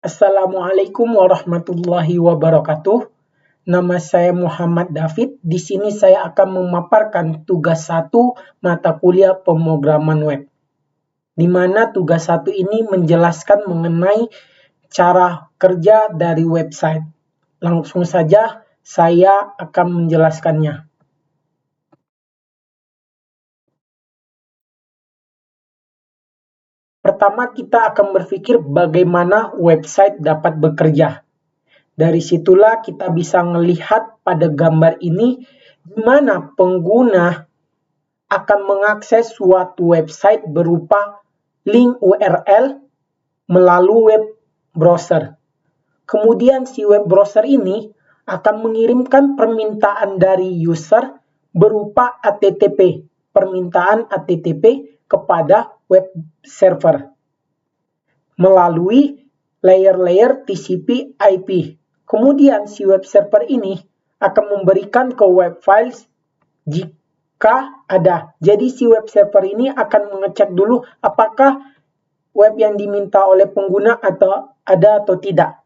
Assalamualaikum warahmatullahi wabarakatuh. Nama saya Muhammad David. Di sini saya akan memaparkan tugas 1 mata kuliah pemrograman web. Di mana tugas 1 ini menjelaskan mengenai cara kerja dari website. Langsung saja saya akan menjelaskannya. Pertama, kita akan berpikir bagaimana website dapat bekerja. Dari situlah kita bisa melihat pada gambar ini di mana pengguna akan mengakses suatu website berupa link URL melalui web browser. Kemudian si web browser ini akan mengirimkan permintaan dari user berupa HTTP, permintaan HTTP kepada web server melalui layer-layer TCP IP. Kemudian si web server ini akan memberikan ke web files jika ada. Jadi si web server ini akan mengecek dulu apakah web yang diminta oleh pengguna atau ada atau tidak.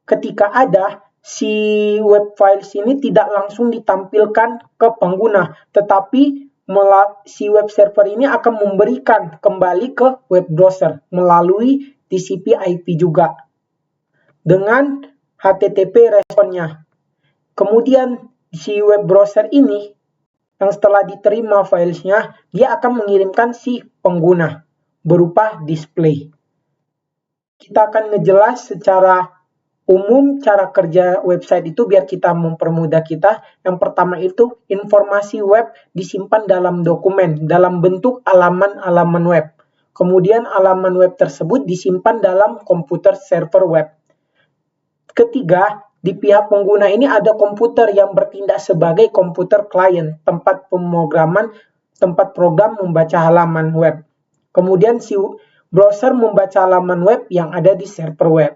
Ketika ada, si web files ini tidak langsung ditampilkan ke pengguna, tetapi si web server ini akan memberikan kembali ke web browser melalui TCP IP juga dengan HTTP responnya. Kemudian si web browser ini yang setelah diterima filenya, dia akan mengirimkan si pengguna berupa display. Kita akan ngejelas secara umum cara kerja website itu biar kita mempermudah kita. Yang pertama itu informasi web disimpan dalam dokumen dalam bentuk halaman-halaman web. Kemudian halaman web tersebut disimpan dalam komputer server web. Ketiga, di pihak pengguna ini ada komputer yang bertindak sebagai komputer klien, tempat pemrograman, tempat program membaca halaman web. Kemudian si browser membaca halaman web yang ada di server web.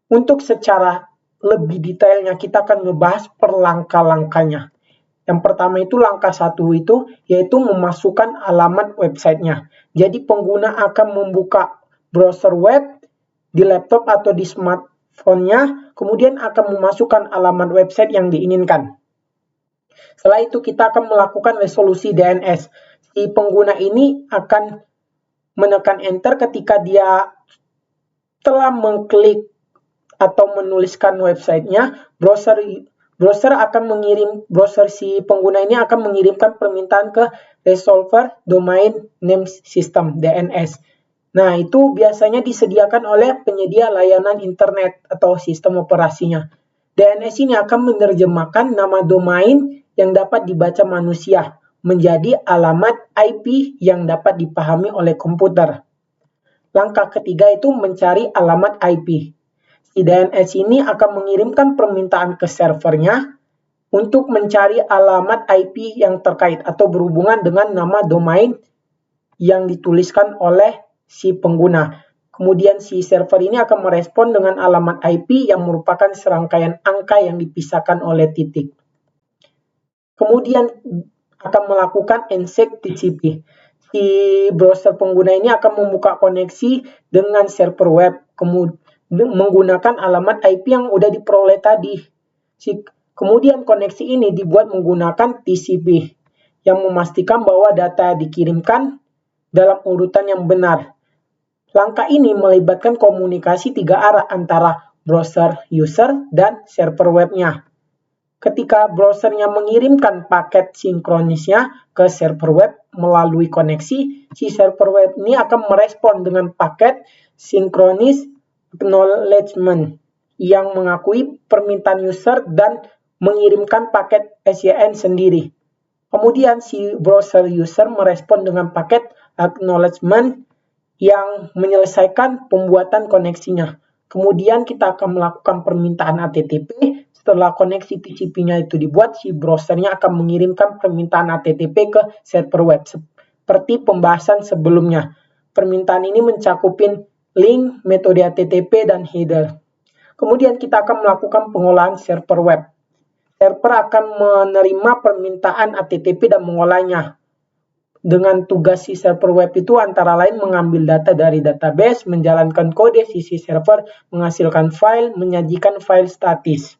Untuk secara lebih detailnya kita akan ngebahas per langkah-langkahnya. Yang pertama itu langkah 1 itu yaitu memasukkan alamat websitenya. Jadi pengguna akan membuka browser web di laptop atau di smartphone-nya, kemudian akan memasukkan alamat website yang diinginkan. Setelah itu kita akan melakukan resolusi DNS. Si pengguna ini akan menekan enter ketika dia telah mengklik atau menuliskan websitenya, browser si pengguna ini akan mengirimkan permintaan ke resolver domain name system DNS. Nah, itu biasanya disediakan oleh penyedia layanan internet atau sistem operasinya. DNS ini akan menerjemahkan nama domain yang dapat dibaca manusia menjadi alamat IP yang dapat dipahami oleh komputer. Langkah ketiga itu mencari alamat IP. Si DNS ini akan mengirimkan permintaan ke servernya untuk mencari alamat IP yang terkait atau berhubungan dengan nama domain yang dituliskan oleh si pengguna. Kemudian si server ini akan merespon dengan alamat IP yang merupakan serangkaian angka yang dipisahkan oleh titik. Kemudian akan melakukan ensec TCP. Si browser pengguna ini akan membuka koneksi dengan server web, kemudian menggunakan alamat IP yang udah diperoleh tadi. Kemudian koneksi ini dibuat menggunakan TCP yang memastikan bahwa data dikirimkan dalam urutan yang benar. Langkah ini melibatkan komunikasi 3 arah antara browser user dan server webnya. Ketika browsernya mengirimkan paket sinkronisnya ke server web melalui koneksi, si server web ini akan merespon dengan paket sinkronis acknowledgement yang mengakui permintaan user dan mengirimkan paket SYN sendiri. Kemudian si browser user merespon dengan paket acknowledgement yang menyelesaikan pembuatan koneksinya. Kemudian kita akan melakukan permintaan HTTP. Setelah koneksi TCP-nya itu dibuat, si browsernya akan mengirimkan permintaan HTTP ke server web. Seperti pembahasan sebelumnya. Permintaan ini mencakupin link, metode HTTP, dan header. Kemudian kita akan melakukan pengolahan server web. Server akan menerima permintaan HTTP dan mengolahnya dengan tugas si server web itu antara lain mengambil data dari database, menjalankan kode sisi server, menghasilkan file, menyajikan file statis.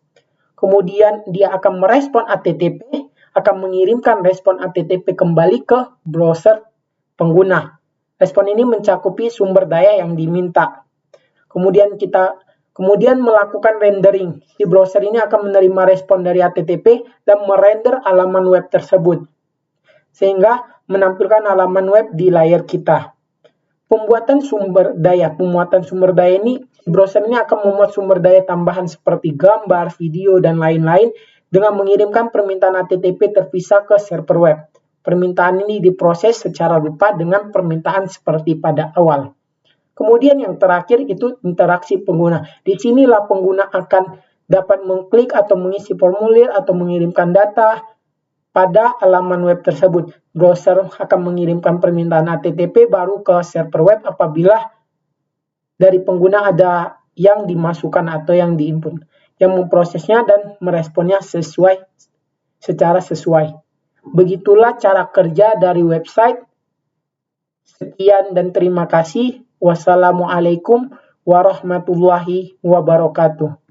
Kemudian dia akan merespon HTTP, akan mengirimkan respon HTTP kembali ke browser pengguna. Respon ini mencakupi sumber daya yang diminta. Kemudian melakukan rendering. Si browser ini akan menerima respon dari HTTP dan merender halaman web tersebut, sehingga menampilkan halaman web di layar kita. Pemuatan sumber daya ini, browser ini akan memuat sumber daya tambahan seperti gambar, video, dan lain-lain dengan mengirimkan permintaan HTTP terpisah ke server web. Permintaan ini diproses secara rupa dengan permintaan seperti pada awal. Kemudian yang terakhir itu interaksi pengguna. Di sinilah pengguna akan dapat mengklik atau mengisi formulir atau mengirimkan data pada halaman web tersebut. Browser akan mengirimkan permintaan HTTP baru ke server web apabila dari pengguna ada yang dimasukkan atau yang diinput, yang memprosesnya dan meresponnya secara sesuai. Begitulah cara kerja dari website. Sekian dan terima kasih. Wassalamualaikum warahmatullahi wabarakatuh.